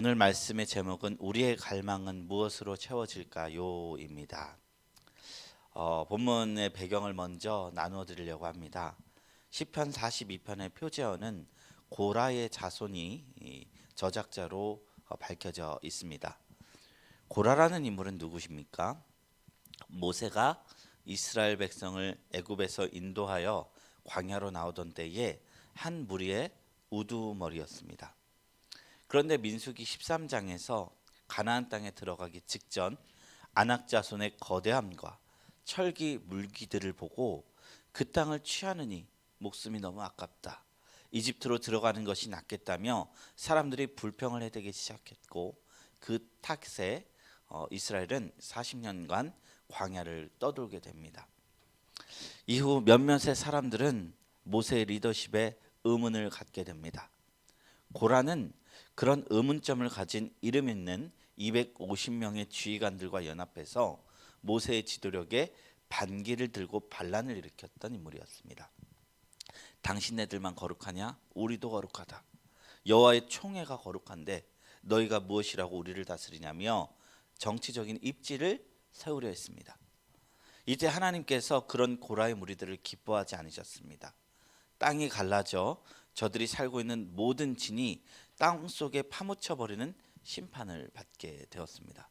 오늘 말씀의 제목은 우리의 갈망은 무엇으로 채워질까요?입니다. 본문의 배경을 먼저 나누어 드리려고 합니다. 시편 42편의 표제어는 고라의 자손이 저작자로 밝혀져 있습니다. 고라라는 인물은 누구십니까? 모세가 이스라엘 백성을 애굽에서 인도하여 광야로 나오던 때에 한 무리의 우두머리였습니다. 그런데 민수기 13장에서 가나안 땅에 들어가기 직전 아낙 자손의 거대함과 철기 물기들을 보고 그 땅을 취하느니 목숨이 너무 아깝다. 이집트로 들어가는 것이 낫겠다며 사람들이 불평을 해대기 시작했고 그 탓에 이스라엘은 40년간 광야를 떠돌게 됩니다. 이후 몇몇의 사람들은 모세의 리더십에 의문을 갖게 됩니다. 고라는 그런 의문점을 가진 이름 있는 250명의 지휘관들과 연합해서 모세의 지도력에 반기를 들고 반란을 일으켰던 인물이었습니다. 당신네들만 거룩하냐? 우리도 거룩하다. 여호와의 총회가 거룩한데 너희가 무엇이라고 우리를 다스리냐며 정치적인 입지를 세우려 했습니다. 이제 하나님께서 그런 고라의 무리들을 기뻐하지 않으셨습니다. 땅이 갈라져 저들이 살고 있는 모든 진이 땅속에 파묻혀버리는 심판을 받게 되었습니다.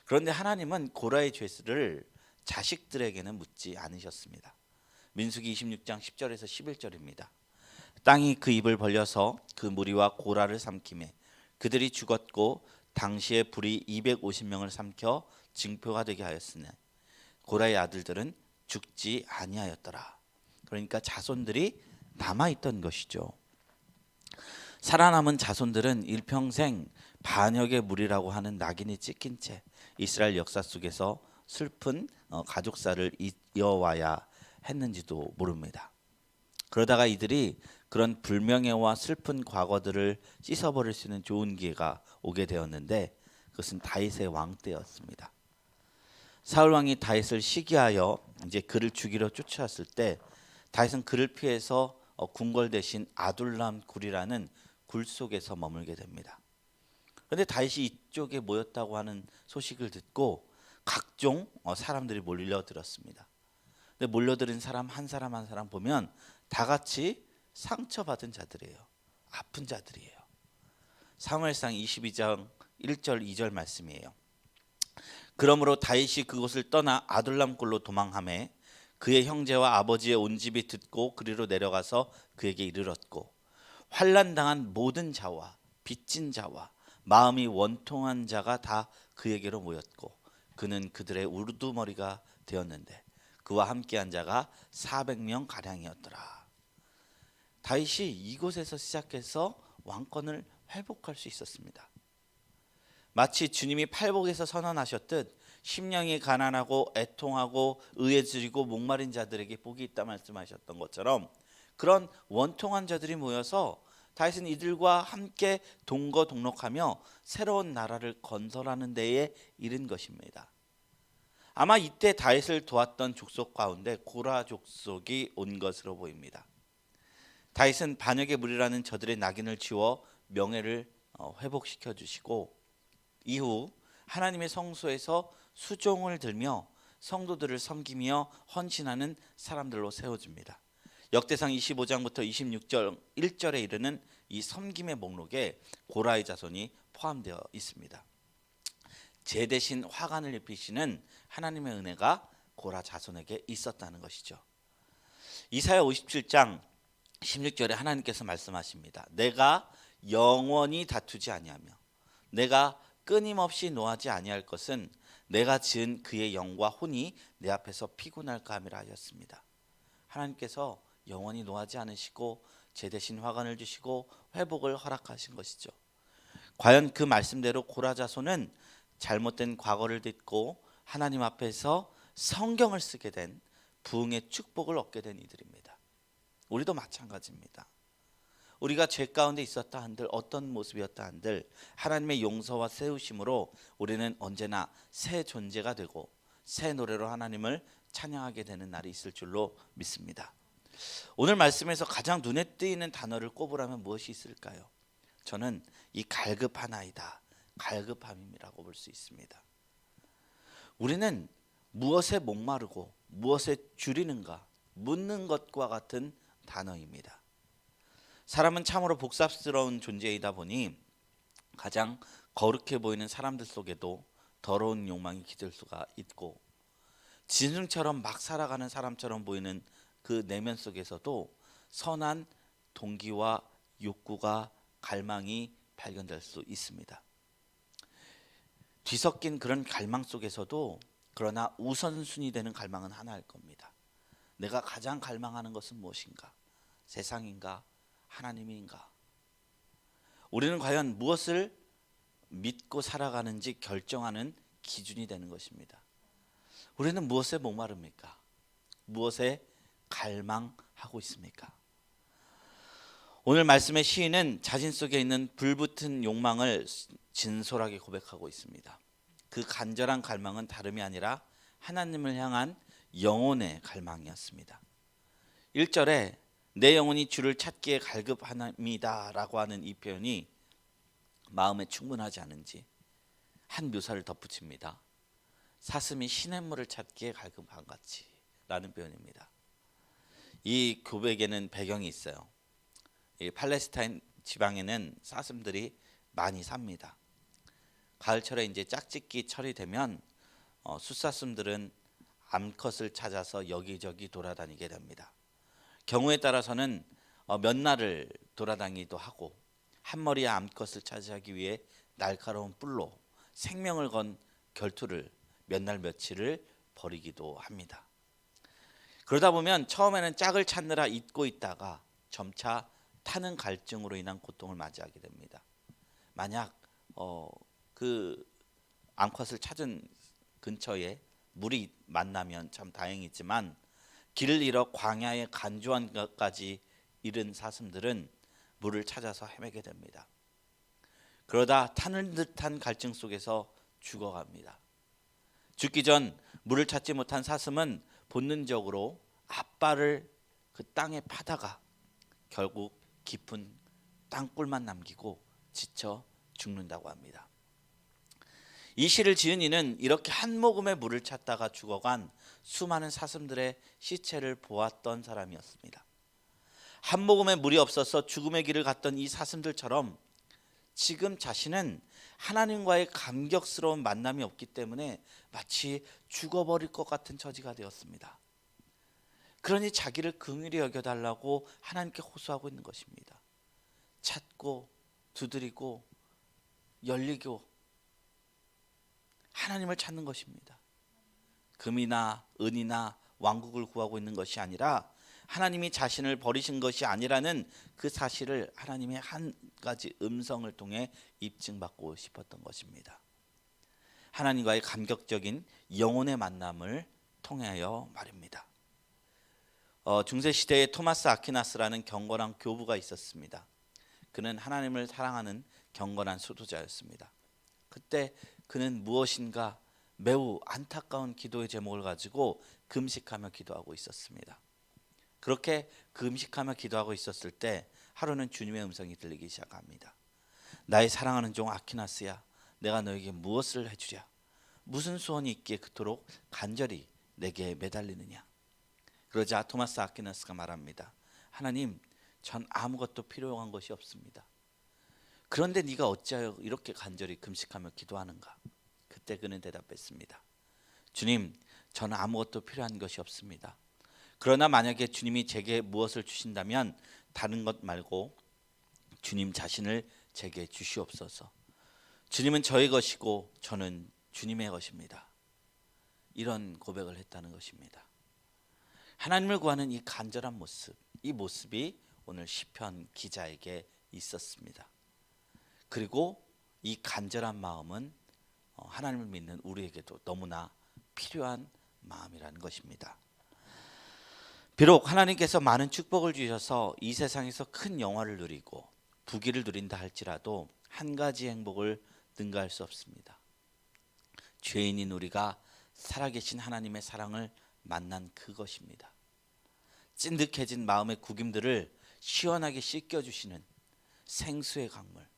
그런데 하나님은 고라의 죄를 자식들에게는 묻지 않으셨습니다. 민수기 26장 10절에서 11절입니다. 땅이 그 입을 벌려서 그 무리와 고라를 삼키매 그들이 죽었고 당시에 불이 250명을 삼켜 징표가 되게 하였으니 고라의 아들들은 죽지 아니하였더라. 그러니까 자손들이 남아있던 것이죠. 살아남은 자손들은 일평생 반역의 무리라고 하는 낙인이 찍힌 채 이스라엘 역사 속에서 슬픈 가족사를 이어와야 했는지도 모릅니다. 그러다가 이들이 그런 불명예와 슬픈 과거들을 씻어버릴 수 있는 좋은 기회가 오게 되었는데 그것은 다윗의 왕 때였습니다. 사울 왕이 다윗을 시기하여 이제 그를 죽이러 쫓아왔을 때 다윗은 그를 피해서 궁궐 대신 아둘람 굴이라는 굴 속에서 머물게 됩니다. 그런데 다윗이 이쪽에 모였다고 하는 소식을 듣고 각종 사람들이 몰려들었습니다. 근데 몰려들은 사람 한 사람 한 사람 보면 다 같이 상처받은 자들이에요. 아픈 자들이에요. 사무엘상 22장 1절 2절 말씀이에요. 그러므로 다윗이 그곳을 떠나 아둘람 굴로 도망하매 그의 형제와 아버지의 온 집이 듣고 그리로 내려가서 그에게 이르렀고 환난당한 모든 자와 빚진 자와 마음이 원통한 자가 다 그에게로 모였고 그는 그들의 우두머리가 되었는데 그와 함께한 자가 400명 가량이었더라. 다윗이 이곳에서 시작해서 왕권을 회복할 수 있었습니다. 마치 주님이 팔복에서 선언하셨듯 심령이 가난하고 애통하고 의에 줄이고 목마른 자들에게 복이 있다 말씀하셨던 것처럼 그런 원통한 자들이 모여서 다윗은 이들과 함께 동거동록하며 새로운 나라를 건설하는 데에 이른 것입니다. 아마 이때 다윗을 도왔던 족속 가운데 고라 족속이 온 것으로 보입니다. 다윗은 반역의 무리라는 저들의 낙인을 지워 명예를 회복시켜 주시고 이후 하나님의 성소에서 수종을 들며 성도들을 섬기며 헌신하는 사람들로 세워집니다. 역대상 25장부터 26절 1절에 이르는 이 섬김의 목록에 고라의 자손이 포함되어 있습니다. 제 대신 화관을 입히시는 하나님의 은혜가 고라 자손에게 있었다는 것이죠. 이사야 57장 16절에 하나님께서 말씀하십니다. 내가 영원히 다투지 아니하며 내가 끊임없이 노하지 아니할 것은 내가 지은 그의 영과 혼이 내 앞에서 피곤할까 함이라 하셨습니다. 하나님께서 영원히 노하지 않으시고 제 대신 화관을 주시고 회복을 허락하신 것이죠. 과연 그 말씀대로 고라 자손은 잘못된 과거를 딛고 하나님 앞에서 성경을 쓰게 된 부흥의 축복을 얻게 된 이들입니다. 우리도 마찬가지입니다. 우리가 죄 가운데 있었다 한들 어떤 모습이었다 한들 하나님의 용서와 세우심으로 우리는 언제나 새 존재가 되고 새 노래로 하나님을 찬양하게 되는 날이 있을 줄로 믿습니다. 오늘 말씀에서 가장 눈에 띄는 단어를 꼽으라면 무엇이 있을까요? 저는 이 갈급하나이다, 갈급함이라고 볼 수 있습니다. 우리는 무엇에 목마르고 무엇에 줄이는가 묻는 것과 같은 단어입니다. 사람은 참으로 복잡스러운 존재이다 보니 가장 거룩해 보이는 사람들 속에도 더러운 욕망이 깃들 수가 있고, 진승처럼 막 살아가는 사람처럼 보이는 그 내면 속에서도 선한 동기와 욕구가 갈망이 발견될 수 있습니다. 뒤섞인 그런 갈망 속에서도 그러나 우선순위 되는 갈망은 하나일 겁니다. 내가 가장 갈망하는 것은 무엇인가? 세상인가? 하나님인가? 우리는 과연 무엇을 믿고 살아가는지 결정하는 기준이 되는 것입니다. 우리는 무엇에 목마릅니까? 무엇에 갈망하고 있습니까? 오늘 말씀의 시인은 자신 속에 있는 불붙은 욕망을 진솔하게 고백하고 있습니다. 그 간절한 갈망은 다름이 아니라 하나님을 향한 영혼의 갈망이었습니다. 1절에 내 영혼이 주를 찾기에 갈급합니다 라고 하는 이 표현이 마음에 충분하지 않은지 한 묘사를 덧붙입니다. 사슴이 시냇물을 찾기에 갈급한 같이 라는 표현입니다. 이 고백에는 배경이 있어요. 이 팔레스타인 지방에는 사슴들이 많이 삽니다. 가을철에 이제 짝짓기 철이 되면 숫사슴들은 암컷을 찾아서 여기저기 돌아다니게 됩니다. 경우에 따라서는 몇 날을 돌아다니기도 하고, 한 머리의 암컷을 차지하기 위해 날카로운 뿔로 생명을 건 결투를 몇 날 며칠을 벌이기도 합니다. 그러다 보면 처음에는 짝을 찾느라 잊고 있다가 점차 타는 갈증으로 인한 고통을 맞이하게 됩니다. 만약 그 암컷을 찾은 근처에 물이 만나면 참 다행이지만 길을 잃어 광야의 간조한 것까지 이른 사슴들은 물을 찾아서 헤매게 됩니다. 그러다 타는 듯한 갈증 속에서 죽어갑니다. 죽기 전 물을 찾지 못한 사슴은 본능적으로 앞발을 그 땅에 파다가 결국 깊은 땅굴만 남기고 지쳐 죽는다고 합니다. 이 시를 지은 이는 이렇게 한 모금의 물을 찾다가 죽어간 수많은 사슴들의 시체를 보았던 사람이었습니다. 한 모금의 물이 없어서 죽음의 길을 갔던 이 사슴들처럼 지금 자신은 하나님과의 감격스러운 만남이 없기 때문에 마치 죽어버릴 것 같은 처지가 되었습니다. 그러니 자기를 긍휼히 여겨달라고 하나님께 호소하고 있는 것입니다. 찾고 두드리고 열리고 하나님을 찾는 것입니다. 금이나 은이나 왕국을 구하고 있는 것이 아니라 하나님이 자신을 버리신 것이 아니라는 그 사실을 하나님의 한 가지 음성을 통해 입증받고 싶었던 것입니다. 하나님과의 감격적인 영혼의 만남을 통하여 말입니다. 중세 시대에 토마스 아퀴나스라는 경건한 교부가 있었습니다. 그는 하나님을 사랑하는 경건한 수도자였습니다. 그때 그는 무엇인가 매우 안타까운 기도의 제목을 가지고 금식하며 기도하고 있었습니다. 그렇게 금식하며 기도하고 있었을 때 하루는 주님의 음성이 들리기 시작합니다. 나의 사랑하는 종 아퀴나스야, 내가 너에게 무엇을 해주랴? 무슨 소원이 있기에 그토록 간절히 내게 매달리느냐? 그러자 토마스 아퀴나스가 말합니다. 하나님, 전 아무것도 필요한 것이 없습니다. 그런데 네가 어찌하여 이렇게 간절히 금식하며 기도하는가? 그때 그는 대답했습니다. 주님, 저는 아무것도 필요한 것이 없습니다. 그러나 만약에 주님이 제게 무엇을 주신다면 다른 것 말고 주님 자신을 제게 주시옵소서. 주님은 저의 것이고 저는 주님의 것입니다. 이런 고백을 했다는 것입니다. 하나님을 구하는 이 간절한 모습, 이 모습이 오늘 시편 기자에게 있었습니다. 그리고 이 간절한 마음은 하나님을 믿는 우리에게도 너무나 필요한 마음이라는 것입니다. 비록 하나님께서 많은 축복을 주셔서 이 세상에서 큰 영화를 누리고 부귀를 누린다 할지라도 한 가지 행복을 능가할 수 없습니다. 죄인인 우리가 살아계신 하나님의 사랑을 만난 그것입니다. 찐득해진 마음의 구김들을 시원하게 씻겨주시는 생수의 강물,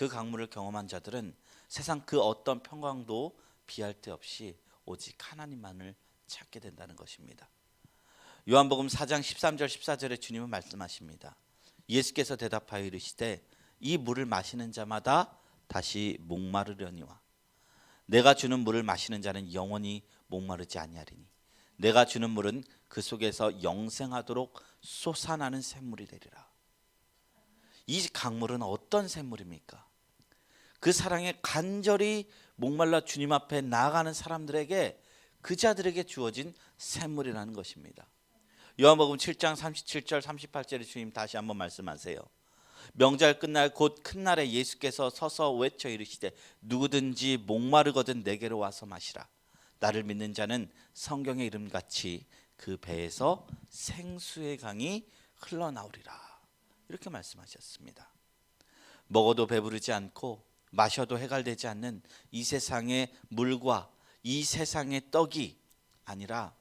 그 강물을 경험한 자들은 세상 그 어떤 평강도 비할 데 없이 오직 하나님만을 찾게 된다는 것입니다. 요한복음 4장 13절 14절에 주님은 말씀하십니다. 예수께서 대답하여 이르시되 이 물을 마시는 자마다 다시 목마르려니와 내가 주는 물을 마시는 자는 영원히 목마르지 아니하리니 내가 주는 물은 그 속에서 영생하도록 솟아나는 샘물이 되리라. 이 강물은 어떤 샘물입니까? 그 사랑에 간절히 목말라 주님 앞에 나아가는 사람들에게 그 자들에게 주어진 샘물이라는 것입니다. 요한복음 7장 37절 38절에 주님 다시 한번 말씀하세요. 명절 끝날 곧 큰 날에 예수께서 서서 외쳐 이르시되 누구든지 목마르거든 내게로 와서 마시라. 나를 믿는 자는 성경의 이름같이 그 배에서 생수의 강이 흘러나오리라. 이렇게 말씀하셨습니다. 먹어도 배부르지 않고 마셔도 해갈되지 않는 이 세상의 물과 이 세상의 떡이 아니라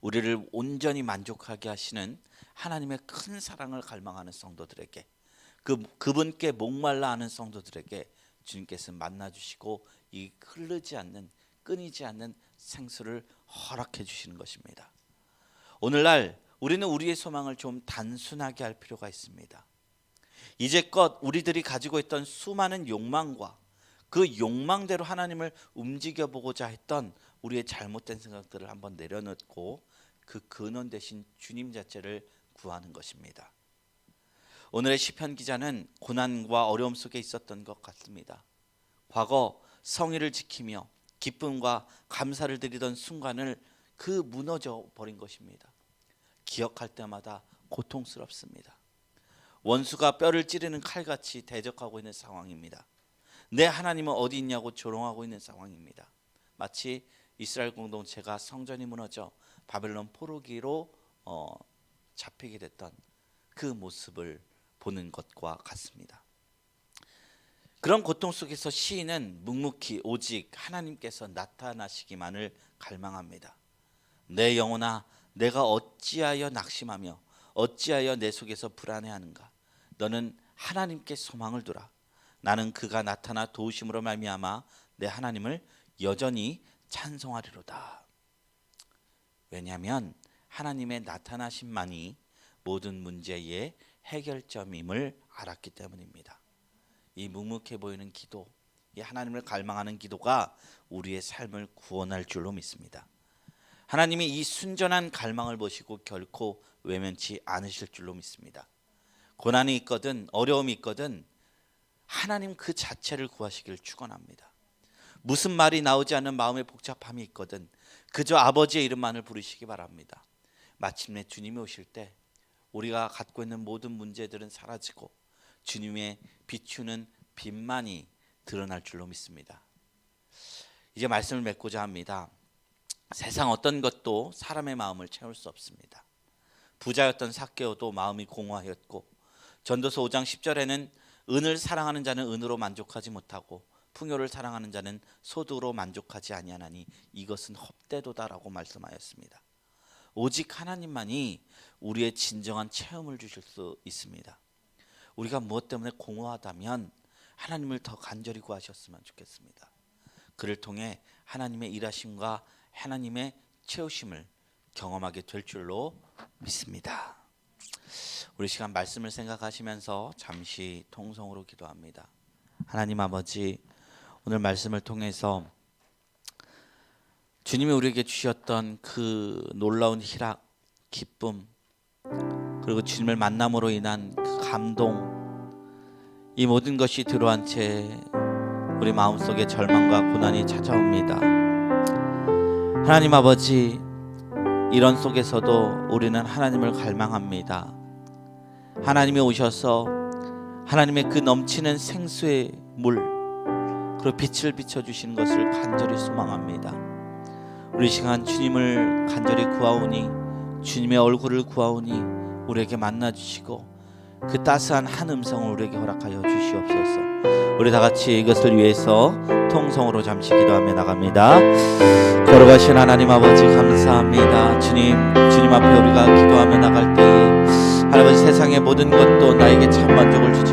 우리를 온전히 만족하게 하시는 하나님의 큰 사랑을 갈망하는 성도들에게 그분께 목말라 하는 성도들에게 주님께서 만나주시고 이 흐르지 않는 끊이지 않는 생수를 허락해 주시는 것입니다. 오늘날 우리는 우리의 소망을 좀 단순하게 할 필요가 있습니다. 이제껏 우리들이 가지고 있던 수많은 욕망과 그 욕망대로 하나님을 움직여보고자 했던 우리의 잘못된 생각들을 한번 내려놓고 그 근원 되신 주님 자체를 구하는 것입니다. 오늘의 시편 기자는 고난과 어려움 속에 있었던 것 같습니다. 과거 성의를 지키며 기쁨과 감사를 드리던 순간을 그 무너져 버린 것입니다. 기억할 때마다 고통스럽습니다. 원수가 뼈를 찌르는 칼같이 대적하고 있는 상황입니다. 내 하나님은 어디 있냐고 조롱하고 있는 상황입니다. 마치 이스라엘 공동체가 성전이 무너져 바벨론 포로기로 잡히게 됐던 그 모습을 보는 것과 같습니다. 그런 고통 속에서 시인은 묵묵히 오직 하나님께서 나타나시기만을 갈망합니다. 내 영혼아 내가 어찌하여 낙심하며 어찌하여 내 속에서 불안해하는가. 너는 하나님께 소망을 두라. 나는 그가 나타나 도우심으로 말미암아 내 하나님을 여전히 찬송하리로다. 왜냐하면 하나님의 나타나심만이 모든 문제의 해결점임을 알았기 때문입니다. 이 묵묵해 보이는 기도, 이 하나님을 갈망하는 기도가 우리의 삶을 구원할 줄로 믿습니다. 하나님이 이 순전한 갈망을 보시고 결코 외면치 않으실 줄로 믿습니다. 고난이 있거든 어려움이 있거든 하나님 그 자체를 구하시길 축원합니다. 무슨 말이 나오지 않는 마음의 복잡함이 있거든 그저 아버지의 이름만을 부르시기 바랍니다. 마침내 주님이 오실 때 우리가 갖고 있는 모든 문제들은 사라지고 주님의 비추는 빛만이 드러날 줄로 믿습니다. 이제 말씀을 맺고자 합니다. 세상 어떤 것도 사람의 마음을 채울 수 없습니다. 부자였던 삭개오도 마음이 공허하였고 전도서 5장 10절에는 은을 사랑하는 자는 은으로 만족하지 못하고 풍요를 사랑하는 자는 소득으로 만족하지 아니하나니 이것은 헛되도다라고 말씀하였습니다. 오직 하나님만이 우리의 진정한 체험을 주실 수 있습니다. 우리가 무엇 때문에 공허하다면 하나님을 더 간절히 구하셨으면 좋겠습니다. 그를 통해 하나님의 일하심과 하나님의 채우심을 경험하게 될 줄로 믿습니다. 우리 시간 말씀을 생각하시면서 잠시 통성으로 기도합니다. 하나님 아버지, 오늘 말씀을 통해서 주님이 우리에게 주셨던 그 놀라운 희락, 기쁨, 그리고 주님을 만남으로 인한 그 감동, 이 모든 것이 들어앉은 채 우리 마음속에 절망과 고난이 찾아옵니다. 하나님 아버지, 이런 속에서도 우리는 하나님을 갈망합니다. 하나님이 오셔서 하나님의 그 넘치는 생수의 물, 그리고 빛을 비춰주시는 것을 간절히 소망합니다. 우리 시간 주님을 간절히 구하오니, 주님의 얼굴을 구하오니 우리에게 만나주시고 그 따스한 한 음성을 우리에게 허락하여 주시옵소서. 우리 다 같이 이것을 위해서 통성으로 잠시 기도하며 나갑니다. 걸어가신 하나님 아버지 감사합니다. 주님 앞에 우리가 기도하며 나갈 때에 할아버지 세상의 모든 것도 나에게 참 만족을 주지